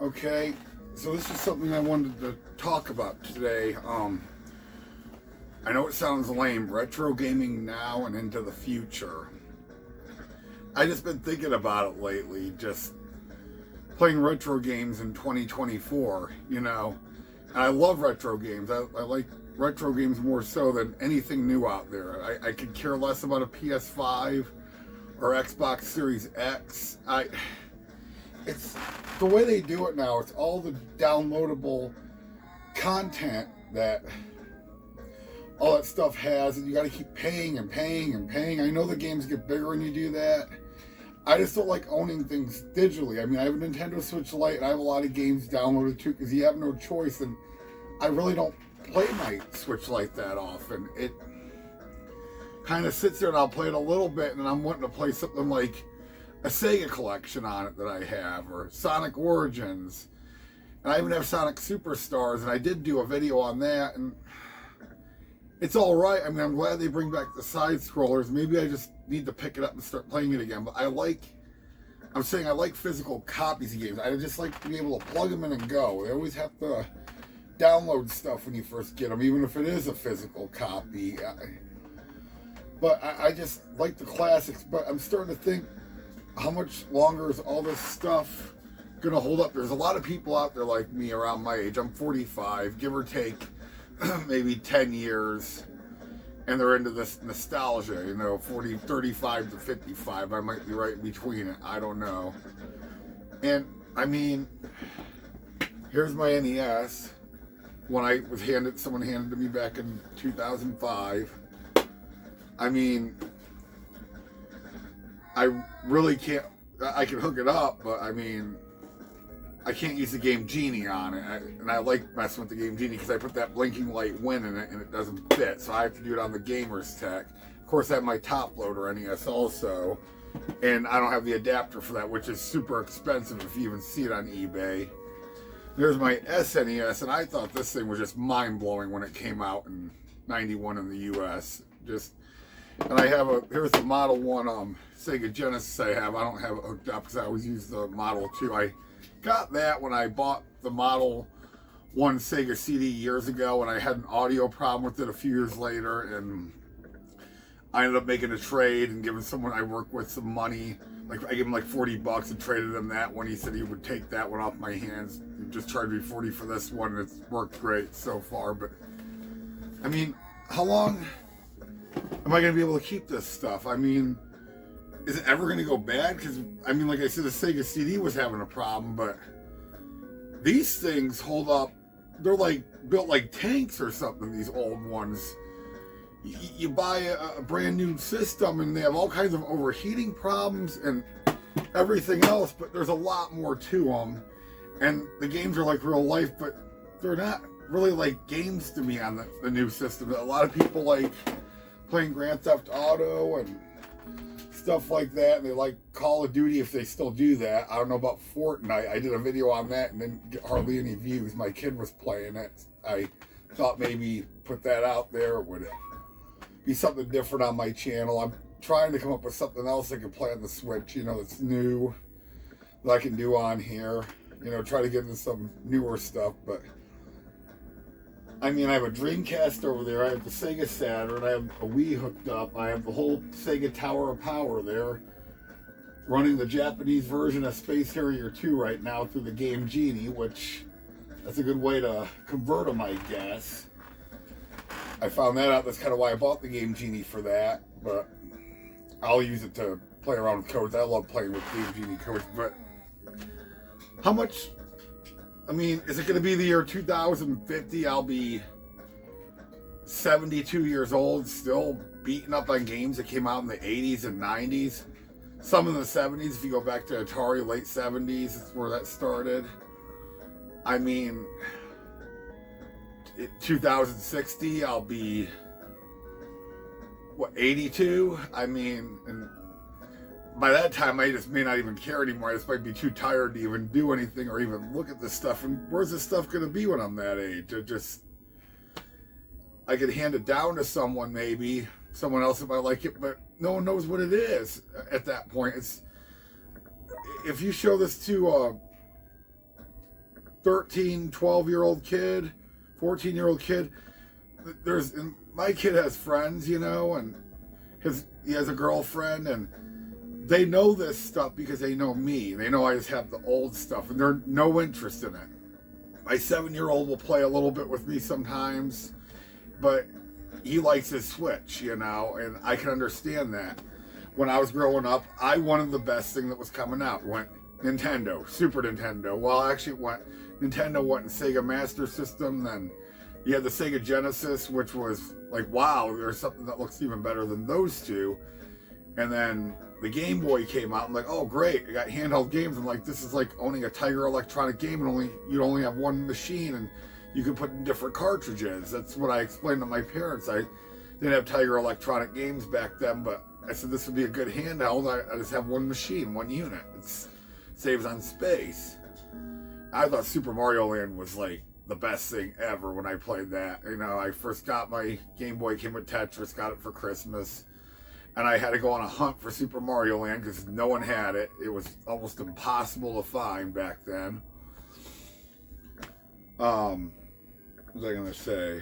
Okay, so this is something I wanted to talk about today. I know it sounds lame, retro gaming now and into the future. I just been thinking about it lately, just playing retro games in 2024, And I love retro games. I like retro games more so than anything new out there. I could care less about a PS5 or Xbox Series X. It's the way they do it now. It's all the downloadable content that all that stuff has, and you got to keep paying and paying and paying. I know the games get bigger when you do that. I just don't like owning things digitally. I mean, I have a Nintendo Switch Lite, and I have a lot of games downloaded too, because you have no choice, and I really don't play my Switch Lite that often. It kind of sits there, and I'll play it a little bit, and I'm wanting to play something like a Sega collection on it that I have, or Sonic Origins. And I even have Sonic Superstars, and I did do a video on that, and it's all right. I mean, I'm glad they bring back the side scrollers. Maybe I just need to pick it up and start playing it again. But I like physical copies of games. I just like to be able to plug them in and go. They always have to download stuff when you first get them, even if it is a physical copy. But I just like the classics. But I'm starting to think, how much longer is all this stuff gonna hold up? There's a lot of people out there like me around my age. I'm 45, give or take maybe 10 years, and they're into this nostalgia, 35 to 55. I might be right in between it, I don't know. And I mean, here's my NES. When someone handed to me back in 2005. I mean, I really can't, I can hook it up, but I mean, I can't use the Game Genie on it. And I like messing with the Game Genie because I put that blinking light win in it and it doesn't fit. So I have to do it on the Gamer's Tech. Of course, I have my top loader NES also. And I don't have the adapter for that, which is super expensive if you even see it on eBay. There's my SNES, and I thought this thing was just mind-blowing when it came out in '91 in the US. And here's the Model 1 Sega Genesis I have. I don't have it hooked up because I always use the Model 2. I got that when I bought the Model 1 Sega CD years ago, and I had an audio problem with it a few years later, and I ended up making a trade and giving someone I work with some money. Like, I gave him like $40 and traded him that one. He said he would take that one off my hands. He just charged me $40 for this one, and it's worked great so far. But I mean, how long am I going to be able to keep this stuff? I mean, is it ever going to go bad? Because, I mean, like I said, the Sega CD was having a problem, but these things hold up. They're like built like tanks or something, these old ones. You buy a brand new system and they have all kinds of overheating problems and everything else, but there's a lot more to them. And the games are like real life, but they're not really like games to me on the new system. A lot of people like playing Grand Theft Auto and stuff like that, and they like Call of Duty if they still do that. I don't know about Fortnite. I did a video on that and didn't get hardly any views. My kid was playing it. I thought maybe put that out there would be something different on my channel. I'm trying to come up with something else I can play on the Switch, that's new, that I can do on here. Try to get into some newer stuff, but I mean, I have a Dreamcast over there, I have the Sega Saturn, I have a Wii hooked up, I have the whole Sega Tower of Power there, running the Japanese version of Space Harrier 2 right now through the Game Genie, which, that's a good way to convert them, I guess. I found that out, that's kind of why I bought the Game Genie for that, but I'll use it to play around with codes. I love playing with Game Genie codes, but how much... I mean, is it going to be the year 2050? I'll be 72 years old, still beating up on games that came out in the 80s and 90s. Some in the 70s, if you go back to Atari, late 70s, that's where that started. I mean, 2060, I'll be, 82? I mean, and by that time, I just may not even care anymore. I just might be too tired to even do anything or even look at this stuff. And where's this stuff going to be when I'm that age? I could hand it down to someone, maybe someone else if I like it, but no one knows what it is at that point. If you show this to 13, 12-year-old kid, 14-year-old kid. And my kid has friends, you know, and he has a girlfriend, and they know this stuff because they know me. They know I just have the old stuff, and they're no interest in it. My 7-year-old will play a little bit with me sometimes, but he likes his Switch, you know, and I can understand that. When I was growing up, I wanted the best thing that was coming out. Went Nintendo, Super Nintendo. Well, actually, Nintendo went and Sega Master System. Then you had the Sega Genesis, which was like, wow, there's something that looks even better than those two. And then the Game Boy came out. I'm like, oh, great, I got handheld games. I'm like, this is like owning a Tiger Electronic game, and you only have one machine, and you can put in different cartridges. That's what I explained to my parents. I didn't have Tiger Electronic games back then, but I said this would be a good handheld. I just have one machine, one unit. It saves on space. I thought Super Mario Land was like the best thing ever when I played that. You know, I first got my Game Boy, came with Tetris, got it for Christmas. And I had to go on a hunt for Super Mario Land because no one had it. It was almost impossible to find back then. What was I going to say?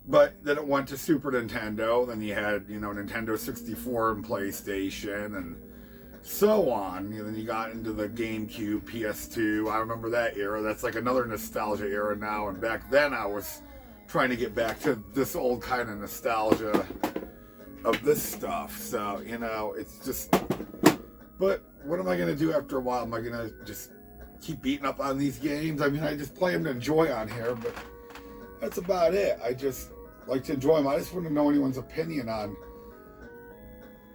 But then it went to Super Nintendo. Then you had, you know, Nintendo 64 and PlayStation and so on. And then you got into the GameCube, PS2. I remember that era. That's like another nostalgia era now. And back then I was trying to get back to this old kind of nostalgia of this stuff. So, you know, it's just, but what am I going to do after a while? Am I going to just keep beating up on these games? I mean, I just play them to enjoy on here, but that's about it. I just like to enjoy them. I just want to know anyone's opinion on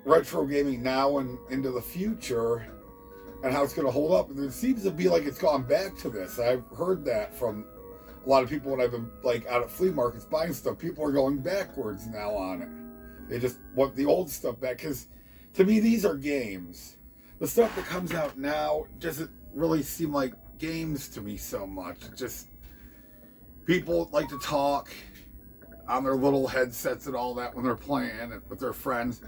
retro gaming now and into the future and how it's going to hold up. And it seems to be like it's gone back to this. I've heard that from a lot of people when I've been like out at flea markets buying stuff. People are going backwards now on it. They just want the old stuff back, because to me these are games. The stuff that comes out now doesn't really seem like games to me so much. It just, people like to talk on their little headsets and all that when they're playing with their friends.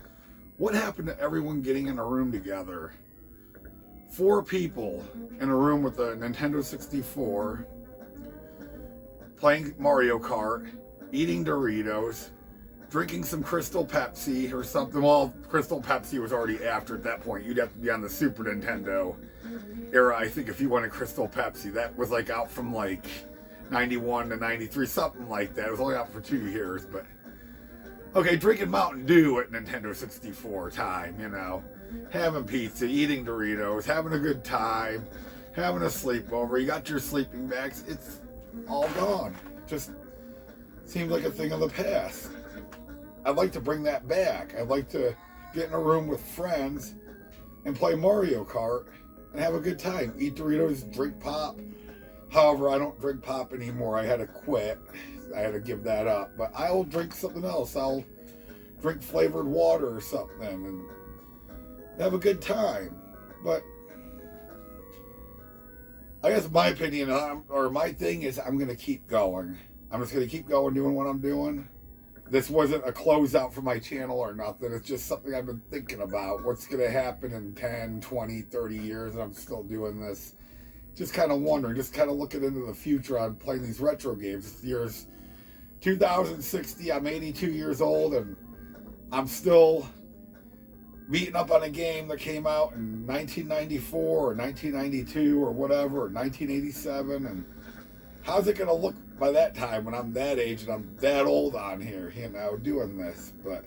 What happened to everyone getting in a room together? 4 people in a room with a Nintendo 64, playing Mario Kart, eating Doritos, drinking some Crystal Pepsi or something. Well, Crystal Pepsi was already after at that point. You'd have to be on the Super Nintendo era, I think, if you wanted Crystal Pepsi. That was like out from like 91 to 93, something like that. It was only out for 2 years, but okay, drinking Mountain Dew at Nintendo 64 time, you know, having pizza, eating Doritos, having a good time, having a sleepover. You got your sleeping bags. It's all gone. Just seems like a thing of the past. I'd like to bring that back. I'd like to get in a room with friends and play Mario Kart and have a good time. Eat Doritos, drink pop. However, I don't drink pop anymore. I had to quit. I had to give that up. But I'll drink something else. I'll drink flavored water or something and have a good time. But I guess my opinion, or my thing is, I'm going to keep going. I'm just going to keep going doing what I'm doing. This wasn't a closeout for my channel or nothing. It's just something I've been thinking about. What's going to happen in 10, 20, 30 years, and I'm still doing this. Just kind of wondering, just kind of looking into the future on playing these retro games. It's the year's 2060. I'm 82 years old, and I'm still beating up on a game that came out in 1994 or 1992 or whatever, or 1987. And how's it going to look by that time when I'm that age and I'm that old on here, you know, doing this? But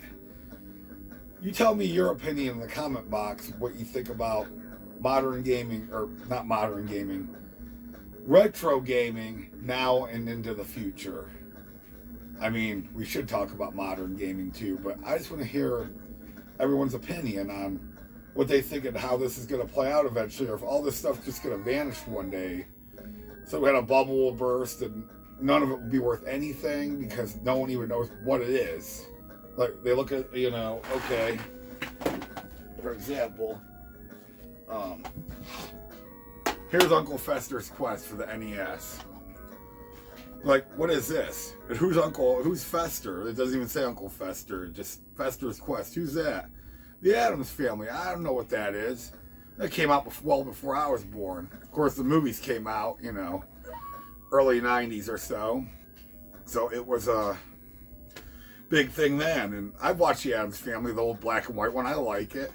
you tell me your opinion in the comment box, what you think about modern gaming, or not modern gaming, retro gaming now and into the future. I mean, we should talk about modern gaming too, but I just want to hear everyone's opinion on what they think and how this is going to play out eventually, or if all this stuff's just going to vanish one day. So we had a bubble will burst and none of it will be worth anything because no one even knows what it is. Like, they look at, you know, okay, for example, here's Uncle Fester's Quest for the NES. Like, what is this? And who's Fester? It doesn't even say Uncle Fester, just Fester's Quest. Who's that? The Addams Family. I don't know what that is. It came out well before I was born. Of course, the movies came out, early 90s or so. So it was a big thing then. And I've watched The Addams Family, the old black and white one. I like it.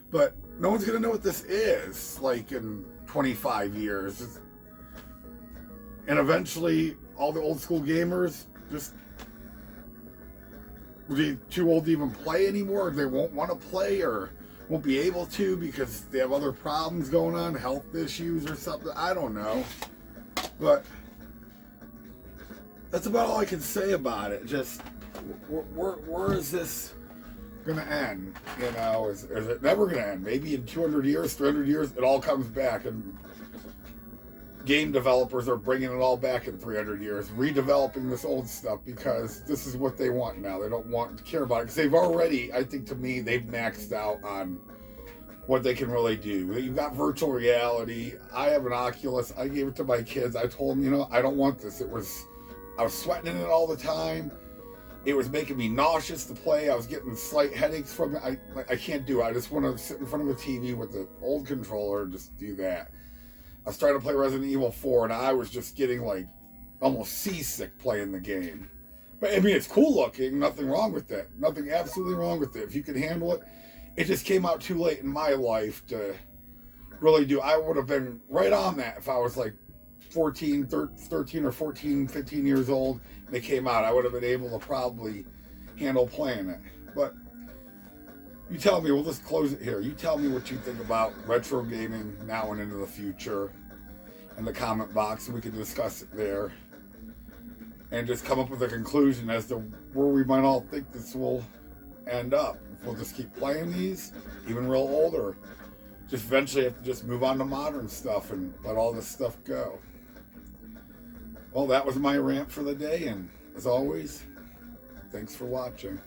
But no one's going to know what this is, like, in 25 years. And eventually, all the old school gamers just will be too old to even play anymore. They won't want to play or won't be able to because they have other problems going on, health issues or something. I don't know. But that's about all I can say about it. Just, where is this going to end? Is it never going to end? Maybe in 200 years, 300 years, it all comes back. And game developers are bringing it all back in 300 years, redeveloping this old stuff because this is what they want now. They don't want to care about it because they've already, I think to me, they've maxed out on what they can really do. You've got virtual reality. I have an Oculus. I gave it to my kids. I told them, I don't want this. I was sweating in it all the time. It was making me nauseous to play. I was getting slight headaches from it. I can't do it. I just want to sit in front of a TV with the old controller and just do that. I was trying to play Resident Evil 4 and I was just getting almost seasick playing the game. But I mean, it's cool looking, nothing wrong with it. Nothing absolutely wrong with it. If you can handle it, it just came out too late in my life to really do. I would have been right on that if I was 13 or 14, 15 years old and it came out. I would have been able to probably handle playing it. But you tell me, we'll just close it here. You tell me what you think about retro gaming now and into the future in the comment box, and we can discuss it there. And just come up with a conclusion as to where we might all think this will end up. If we'll just keep playing these, even real old, or just eventually have to just move on to modern stuff and let all this stuff go. Well, that was my rant for the day, and as always, thanks for watching.